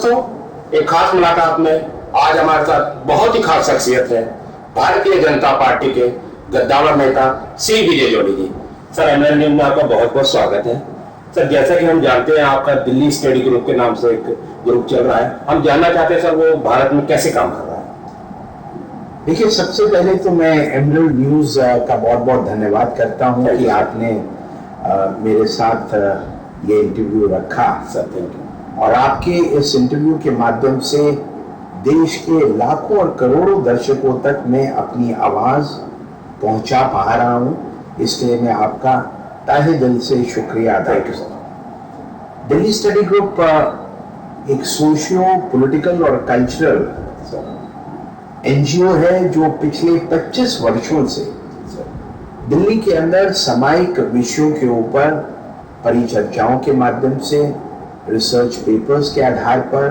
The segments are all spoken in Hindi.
दोस्तों, एक खास मुलाकात में आज हमारे साथ बहुत ही खास शख्सियत है भारतीय जनता पार्टी के गद्दावर नेता श्री विजय जोड़ी जी। सर, एमएल न्यूज में आपका बहुत बहुत स्वागत है। सर, जैसा कि हम जानते हैं आपका दिल्ली स्टडी ग्रुप के नाम से एक ग्रुप चल रहा है। हम जानना चाहते हैं सर, वो भारत में कैसे काम कर रहा है? देखिए, सबसे पहले तो मैं एमएल न्यूज का बहुत बहुत धन्यवाद करता हूं कि आपने मेरे साथ ये इंटरव्यू रखा। Sir, thank you. और आपके इस इंटरव्यू के माध्यम से देश के लाखों और करोड़ों दर्शकों तक मैं अपनी आवाज पहुंचा पा रहा हूं, इसलिए मैं आपका तहे दिल से शुक्रिया अदा करता हूं। दिल्ली स्टडी ग्रुप एक सोशियो पॉलिटिकल और कल्चरल एनजीओ है जो पिछले 25 वर्षों से दिल्ली के अंदर सामायिक विषयों के ऊपर परिचर्चाओं के माध्यम से, रिसर्च पेपर्स के आधार पर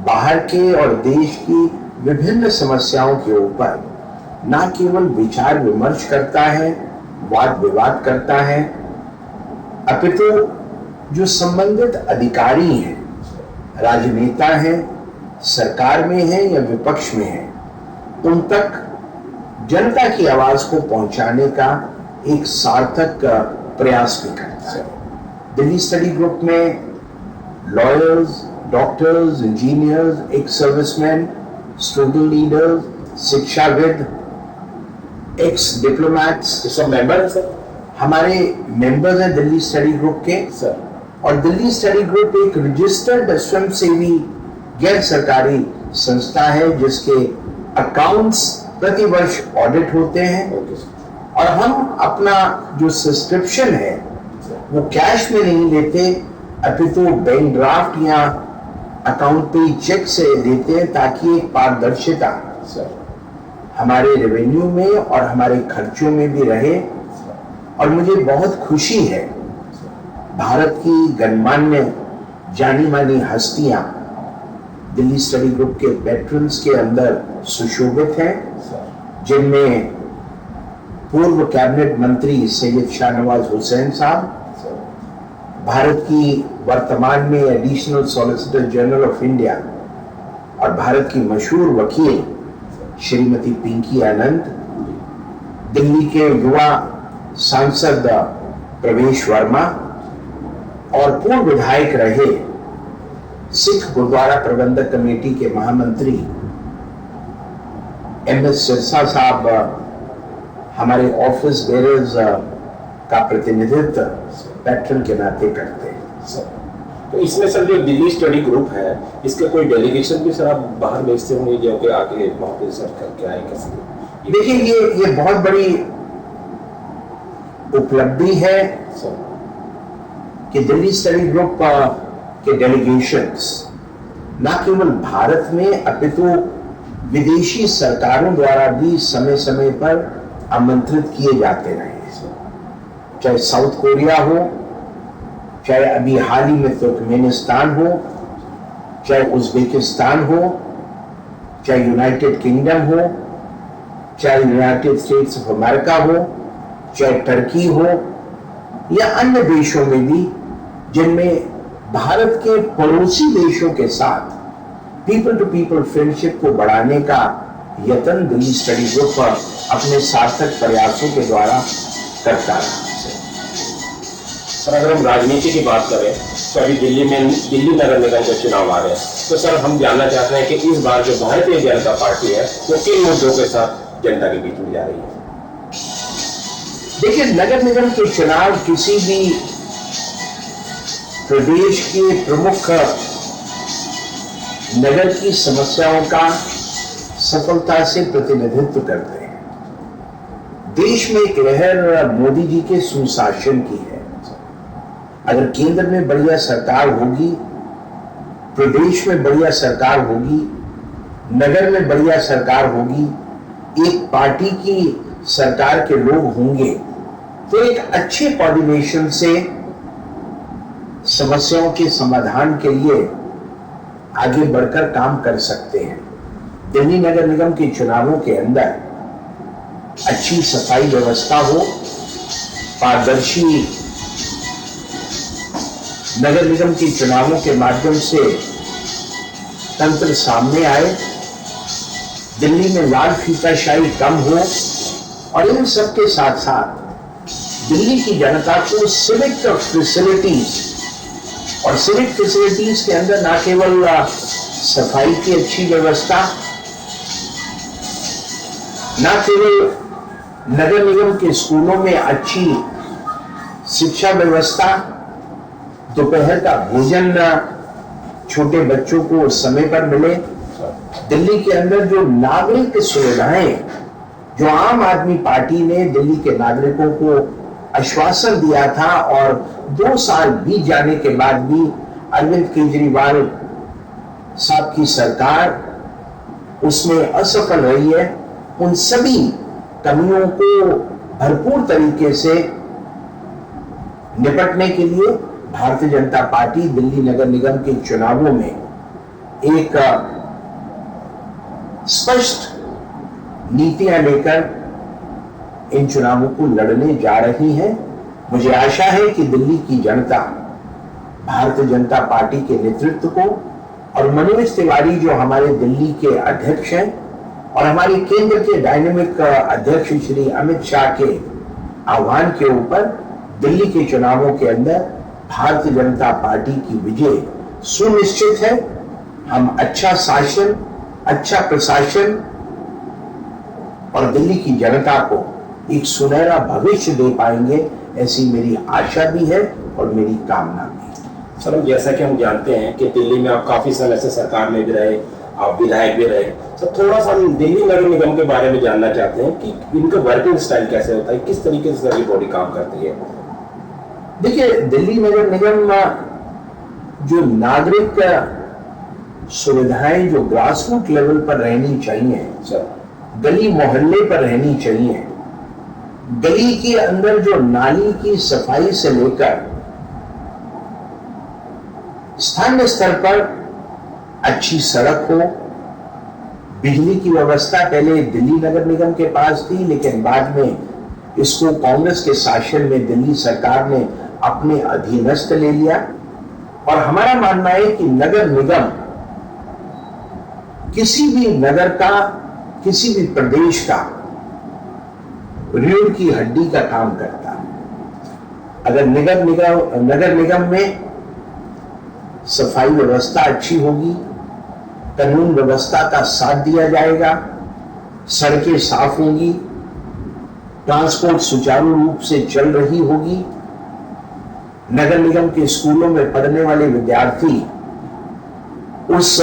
बाहर के और देश की विभिन्न समस्याओं के ऊपर न केवल विचार विमर्श करता है, वाद विवाद करता है, अपितु जो संबंधित अधिकारी हैं, राजनेता हैं, सरकार में हैं या विपक्ष में हैं, उन तक जनता की आवाज को पहुंचाने का एक सार्थक प्रयास भी करता है। दिल्ली स्टडी ग्रुप में lawyers, doctors, engineers, ex serviceman, student leaders, शिक्षाविद, एक्स डिप्लोमैट्स सब मेंबर हैं सर। हमारे मेंबर्स हैं दिल्ली स्टडी ग्रुप के सर। और दिल्ली स्टडी ग्रुप एक रजिस्टर्ड स्वयंसेवी गैर सरकारी संस्था है जिसके अकाउंट्स प्रति वर्ष ऑडिट होते हैं। और हम अपना जो सब्सक्रिप्शन है वो कैश में नहीं लेते, अपितु बैंक ड्राफ्ट या अकाउंट पे चेक से देते हैं ताकि एक पारदर्शिता हमारे रेवेन्यू में और हमारे खर्चों में भी रहे। और मुझे बहुत खुशी है, भारत की गणमान्य जानी मानी हस्तियां दिल्ली स्टडी ग्रुप के वेटरन्स के अंदर सुशोभित हैं, जिनमें पूर्व कैबिनेट मंत्री सैयद शाहनवाज हुसैन साहब, भारत की वर्तमान में additional solicitor general of India और भारत की मशहूर वकील श्रीमती पिंकी आनंद, दिल्ली के युवा सांसद प्रवेश वर्मा और पूर्व विधायक रहे सिख गुरुद्वारा प्रबंधक कमेटी के महामंत्री एमएस सिरसा साहब हमारे ऑफिस बेरर्स का प्रतिनिधित्व पैटर्न के नाते करते हैं सर। तो इसमें सर जो दिल्ली स्टडी ग्रुप है, इसके कोई डेलीगेशन भी सर आप बाहर भेजते होंगे जो कि आगे वहां पे सर करके आए कैसे? देखिए, ये बहुत बड़ी उपलब्धि है सर कि दिल्ली स्टडी ग्रुप के डेलीगेशंस न केवल भारत में अपितु विदेशी सरकारों द्वारा भी समय समय पर आमंत्रित किए जाते रहे, चाहे साउथ कोरिया हो, चाहे अभी हाल ही में तुर्कमेनिस्तान हो, चाहे उज्बेकिस्तान हो, चाहे यूनाइटेड किंगडम हो, चाहे यूनाइटेड स्टेट्स ऑफ अमेरिका हो, चाहे टर्की हो या अन्य देशों में भी जिनमें भारत के पड़ोसी देशों के साथ पीपल टू पीपल फ्रेंडशिप को बढ़ाने का यत्न दिल्ली स्टडी ग्रुप अपने सार्थक प्रयासों के द्वारा करता है। सर, अगर हम राजनीति की बात करें तो अभी दिल्ली नगर निगम के चुनाव आ रहे हैं, तो सर हम जानना चाहते हैं कि इस बार जो भारतीय जनता पार्टी है वो किन मुद्दों के साथ जनता के बीच में जा रही है? देखिए, नगर निगम के चुनाव किसी भी प्रदेश के प्रमुख नगर की समस्याओं का सफलता से प्रतिनिधित्व करते हैं। देश में एक लहर मोदी जी के सुशासन की है। अगर केंद्र में बढ़िया सरकार होगी, प्रदेश में बढ़िया सरकार होगी, नगर में बढ़िया सरकार होगी, एक पार्टी की सरकार के लोग होंगे, तो एक अच्छे कोऑर्डिनेशन से समस्याओं के समाधान के लिए आगे बढ़कर काम कर सकते हैं। दिल्ली नगर निगम के चुनावों के अंदर अच्छी सफाई व्यवस्था हो, पारदर्शी नगर निगम के चुनावों के माध्यम से तंत्र सामने आए, दिल्ली में लाल फीताशाही कम हो, और इन सबके साथ साथ दिल्ली की जनता को सिविक फैसिलिटीज, और सिविक फैसिलिटीज के अंदर न केवल सफाई की अच्छी व्यवस्था, न केवल नगर निगम के स्कूलों में अच्छी शिक्षा व्यवस्था, दोपहर का भोजन छोटे बच्चों को समय पर मिले, दिल्ली के अंदर जो नागरिक सुविधाएं, जो आम आदमी पार्टी ने दिल्ली के नागरिकों को आश्वासन दिया था और 2 साल बीत जाने के बाद भी अरविंद केजरीवाल साहब की सरकार उसमें असफल रही है, उन सभी कमियों को भरपूर तरीके से निपटने के लिए भारतीय जनता पार्टी दिल्ली नगर निगम के चुनावों में एक स्पष्ट नीतियां लेकर इन चुनावों को लड़ने जा रही है। मुझे आशा है कि दिल्ली की जनता भारतीय जनता पार्टी के नेतृत्व को और मनोज तिवारी जो हमारे दिल्ली के अध्यक्ष हैं और हमारे केंद्र के डायनेमिक अध्यक्ष श्री अमित शाह के आह्वान के ऊपर दिल्ली के चुनावों के अंदर भारतीय जनता पार्टी की विजय सुनिश्चित है। हम अच्छा शासन, अच्छा प्रशासन और दिल्ली की जनता को एक सुनहरा भविष्य दे पाएंगे, ऐसी मेरी आशा भी है और मेरी कामना भी है। सर, जैसा कि हम जानते हैं कि दिल्ली में आप काफी समय से सरकार में भी रहे, आप विधायक भी रहे, तो थोड़ा सा हम दिल्ली नगर निगम के बारे में जानना चाहते हैं कि इनका वर्किंग स्टाइल कैसे होता है, किस तरीके से सारी बॉडी काम करती है। देखिए, दिल्ली नगर निगम जो नागरिक सुविधाएं जो ग्रासरूट लेवल पर रहनी चाहिए, गली मोहल्ले पर रहनी चाहिए, गली के अंदर जो नाली की सफाई से लेकर स्थानीय स्तर पर अच्छी सड़क हो, बिजली की व्यवस्था पहले दिल्ली नगर निगम के पास थी, लेकिन बाद में इसको कांग्रेस के शासन में दिल्ली सरकार ने अपने अधीनस्थ ले लिया। और हमारा मानना है कि नगर निगम किसी भी नगर का, किसी भी प्रदेश का रीढ़ की हड्डी का काम करता है। अगर नगर निगम में सफाई व्यवस्था अच्छी होगी, कानून व्यवस्था का साथ दिया जाएगा, सड़कें साफ होंगी, ट्रांसपोर्ट सुचारू रूप से चल रही होगी, नगर निगम के स्कूलों में पढ़ने वाले विद्यार्थी उस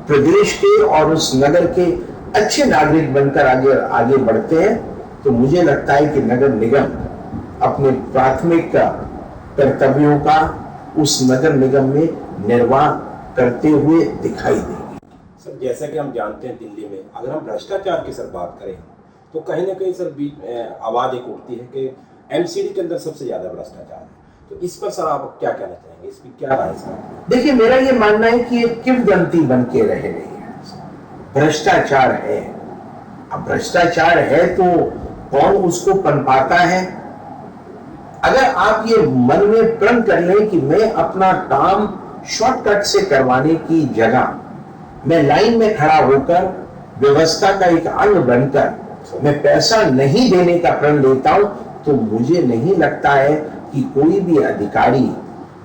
प्रदेश के और उस नगर के अच्छे नागरिक बनकर आगे बढ़ते हैं, तो मुझे लगता है कि नगर निगम अपने प्राथमिक कर्तव्यों का उस नगर निगम में निर्वाह करते हुए दिखाई देंगे। सर, जैसा कि हम जानते हैं दिल्ली में अगर हम भ्रष्टाचार की सर बात करें तो कहीं ना कहीं सर आवाज एक उठती है कि एमसीडी के अंदर सबसे ज्यादा भ्रष्टाचार है, तो इस पर सर आप क्या कहना चाहेंगे, इसकी क्या राय है? देखिए, मेरा ये मानना है कि एक किंवदंती बन के रह रही है, भ्रष्टाचार है। अब भ्रष्टाचार है तो कौन उसको पनपाता है? अगर आप ये मन में प्रण कर लें कि मैं अपना काम शॉर्टकट से करवाने की जगह मैं लाइन में खड़ा होकर व्यवस्था का एक अंग बनकर मैं पैसा नहीं देने का प्रण लेता हूं, तो मुझे नहीं लगता है कि कोई भी अधिकारी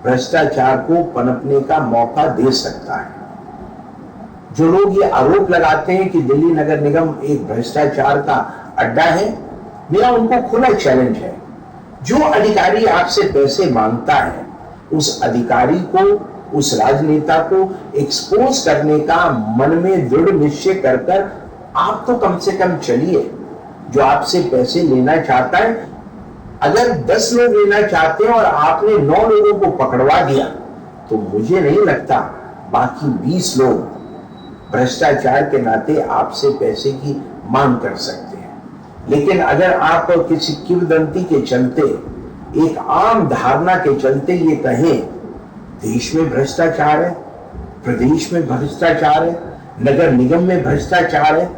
भ्रष्टाचार को पनपने का मौका दे सकता है। जो लोग ये आरोप लगाते हैं कि दिल्ली नगर निगम एक भ्रष्टाचार का अड्डा है, मेरा उनको खुला चैलेंज है। जो अधिकारी आपसे पैसे मांगता है, उस अधिकारी को, उस राजनेता को एक्सपोज करने का मन में दृढ़ निश्चय कर आप तो कम से कम चलिए। जो आपसे पैसे लेना चाहता है, अगर 10 लोग लेना चाहते हैं और आपने 9 लोगों को पकड़वा दिया, तो मुझे नहीं लगता बाकी 20 लोग भ्रष्टाचार के नाते आपसे पैसे की मांग कर सकते हैं। लेकिन अगर आप किसी किंवदंती के चलते, एक आम धारणा के चलते ये कहें देश में भ्रष्टाचार है, प्रदेश में भ्रष्टाचार है, नगर निगम में भ्रष्टाचार है,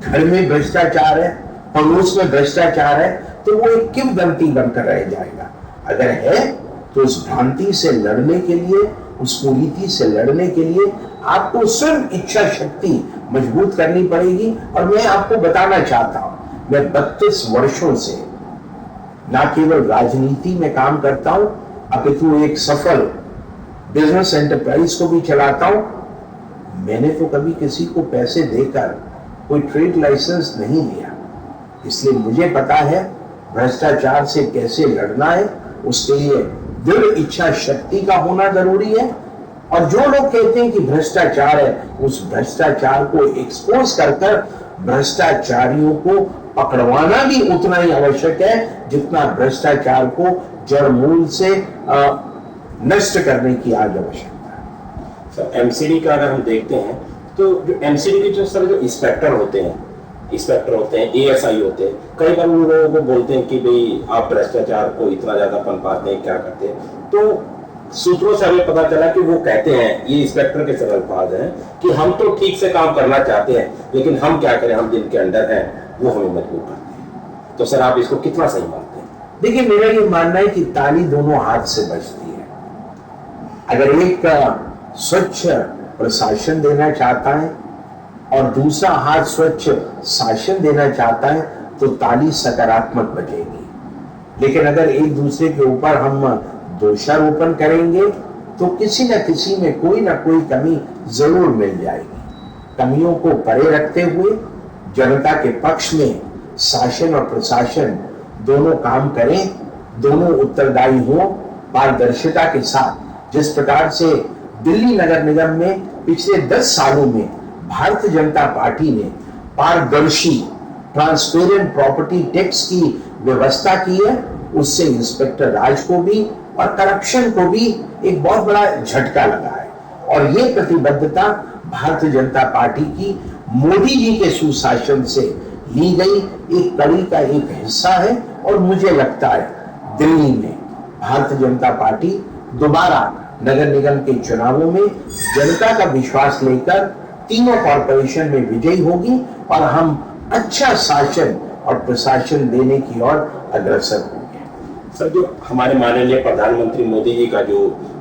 घर में भ्रष्टाचार है, पड़ोस में भ्रष्टाचार है, तो वो एक किंवदंती बनकर रह जाएगा। अगर है तो उस भ्रांति से लड़ने के लिए उस कुरीति से लड़ने के लिए आपको स्वयं इच्छा शक्ति मजबूत करनी पड़ेगी। और मैं आपको बताना चाहता हूं, मैं 32 वर्षों से न केवल राजनीति में काम करता हूं, अपितु एक सफल बिजनेस एंटरप्राइज को भी चलाता हूं। मैंने तो कभी किसी को पैसे देकर कोई ट्रेड लाइसेंस नहीं लिया, इसलिए मुझे पता है भ्रष्टाचार से कैसे लड़ना है। उसके लिए दृढ़ इच्छा शक्ति का होना जरूरी है। और जो लोग कहते हैं कि भ्रष्टाचार है, उस भ्रष्टाचार को एक्सपोज कर भ्रष्टाचारियों को पकड़वाना भी उतना ही आवश्यक है जितना भ्रष्टाचार को जड़ मूल से नष्ट करने की आज आवश्यकता है। सर, एमसीडी का अगर हम देखते हैं तो जो एमसीडी के जो इंस्पेक्टर होते हैं, एएसआई होते हैं, कई बार उन लोगों को बोलते हैं कि भाई आप भ्रष्टाचार को इतना ज्यादा पनपाते हैं, क्या करते हैं। तो सूत्रों से हमें पता चला कि वो कहते हैं, ये इंस्पेक्टर के सरल अल्फाज हैं कि हम तो ठीक से काम करना चाहते हैं, लेकिन हम क्या करें, हम जिनके अंडर हैं वो हमें मजबूर करते हैं। तो सर, आप इसको कितना सही मानते हैं? देखिए, मेरा ये मानना है कि ताली दोनों हाथ से बजती है। अगर एक स्वच्छ प्रशासन देना चाहता है और दूसरा हाथ स्वच्छ शासन देना चाहता है तो ताली सकारात्मक बजेगी। लेकिन अगर एक दूसरे के ऊपर हम दोषारोपण करेंगे तो किसी न किसी में कोई ना कोई कमी जरूर मिल जाएगी। कमियों को परे रखते हुए जनता के पक्ष में शासन और प्रशासन दोनों काम करें, दोनों उत्तरदायी हों पारदर्शिता के साथ। जिस प्रकार से दिल्ली नगर निगम में पिछले 10 सालों में भारतीय जनता पार्टी ने पारदर्शी ट्रांसपेरेंट प्रॉपर्टी टैक्स की व्यवस्था की है, उससे इंस्पेक्टर राज को भी और करप्शन को भी एक बहुत बड़ा झटका लगा है। और ये प्रतिबद्धता भारतीय जनता पार्टी की मोदी जी के सुशासन से ली गई एक कड़ी का एक हिस्सा है। और मुझे लगता है दिल्ली में भारतीय जनता पार्टी दोबारा नगर निगम के चुनावों में जनता का विश्वास लेकर तीनों कॉरपोरेशन में विजयी होगी और हम अच्छा शासन और प्रशासन देने की ओर अग्रसर होंगे। सर, जो हमारे माननीय प्रधानमंत्री मोदी जी का जो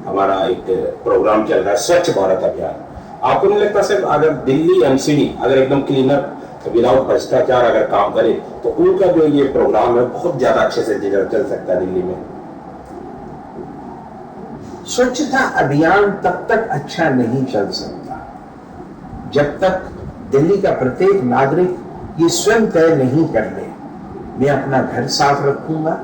हमारा एक प्रोग्राम चल रहा है स्वच्छ भारत अभियान, आपको नहीं लगता सर अगर दिल्ली एमसीडी अगर एकदम क्लीनर विदाउट भ्रष्टाचार अगर काम करे तो उनका जो ये प्रोग्राम है बहुत ज्यादा अच्छे से चल सकता है दिल्ली में? स्वच्छता अभियान तब तक अच्छा नहीं चल सकता जब तक दिल्ली का प्रत्येक नागरिक ये स्वयं तय नहीं कर ले, मैं अपना घर साफ रखूंगा,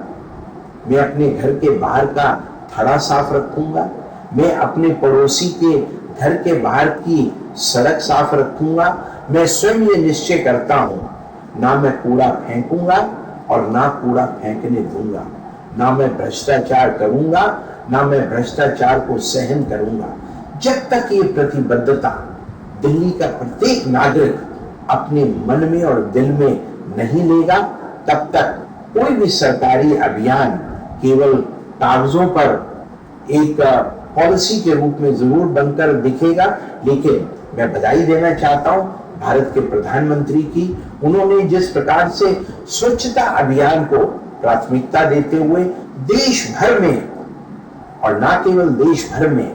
मैं अपने घर के बाहर का थड़ा साफ रखूंगा, मैं अपने पड़ोसी के घर के बाहर की सड़क साफ रखूंगा। मैं स्वयं ये निश्चय करता हूं, ना मैं कूड़ा फेंकूंगा और ना कूड़ा फेंकने दूंगा, ना मैं भ्रष्टाचार करूंगा, ना मैं भ्रष्टाचार को सहन करूंगा। जब तक ये प्रतिबद्धता दिल्ली का प्रत्येक नागरिक अपने मन में और दिल में नहीं लेगा, तब तक कोई भी सरकारी अभियान केवल कागजों पर एक पॉलिसी के रूप में जरूर बनकर दिखेगा। लेकिन मैं बधाई देना चाहता हूं भारत के प्रधानमंत्री की, उन्होंने जिस प्रकार से स्वच्छता अभियान को प्राथमिकता देते हुए देश भर में और ना केवल देश भर में,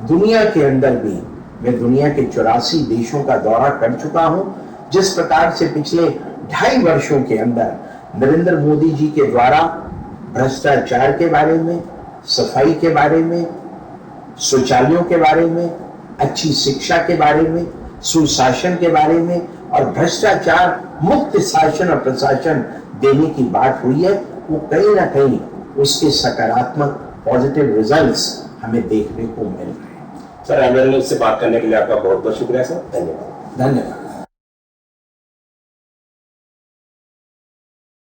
दुनिया के अंदर भी, मैं दुनिया के 84 देशों का दौरा कर चुका हूं, जिस प्रकार से पिछले 2.5 वर्षों के अंदर नरेंद्र मोदी जी के द्वारा भ्रष्टाचार के बारे में, सफाई के बारे में, शौचालयों के बारे में, अच्छी शिक्षा के बारे में, सुशासन के बारे में और भ्रष्टाचार मुक्त शासन और प्रशासन देने की बात हुई है, वो कहीं ना कहीं उसके सकारात्मक पॉजिटिव रिजल्ट्स हमें देखने को मिल रहे हैं। सर, एमएलए से बात करने के लिए आपका बहुत बहुत शुक्रिया सर, धन्यवाद। धन्यवाद।